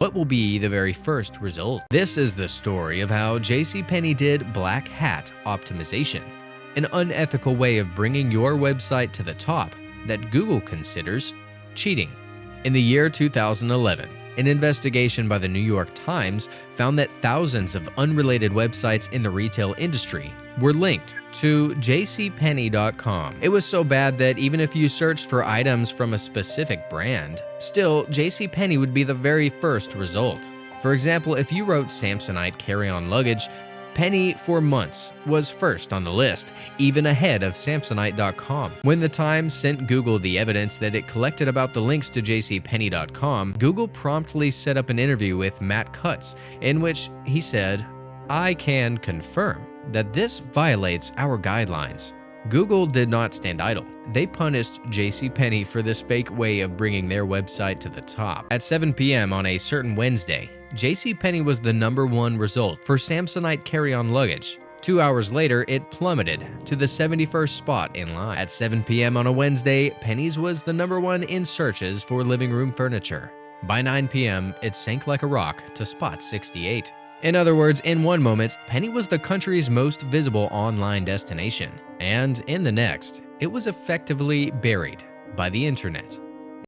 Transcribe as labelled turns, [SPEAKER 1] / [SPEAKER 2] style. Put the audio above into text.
[SPEAKER 1] What will be the very first result? This is the story of how JCPenney did black hat optimization, an unethical way of bringing your website to the top that Google considers cheating. In the year 2011, an investigation by the New York Times found that thousands of unrelated websites in the retail industry were linked to JCPenney.com. It was so bad that even if you searched for items from a specific brand, still JCPenney would be the very first result. For example, if you wrote Samsonite carry-on luggage, Penny for months was first on the list, even ahead of Samsonite.com. When the Times sent Google the evidence that it collected about the links to JCPenney.com, Google promptly set up an interview with Matt Cutts, in which he said, "I can confirm that this violates our guidelines." Google did not stand idle. They punished JCPenney for this fake way of bringing their website to the top. At 7 p.m. on a certain Wednesday, JCPenney was the #1 result for Samsonite carry-on luggage. 2 hours later, it plummeted to the 71st spot in line. At 7 p.m. on a Wednesday, Penny's was the #1 in searches for living room furniture. By 9 p.m., it sank like a rock to spot 68. In other words, in one moment, Penny was the country's most visible online destination, and in the next, it was effectively buried by the internet.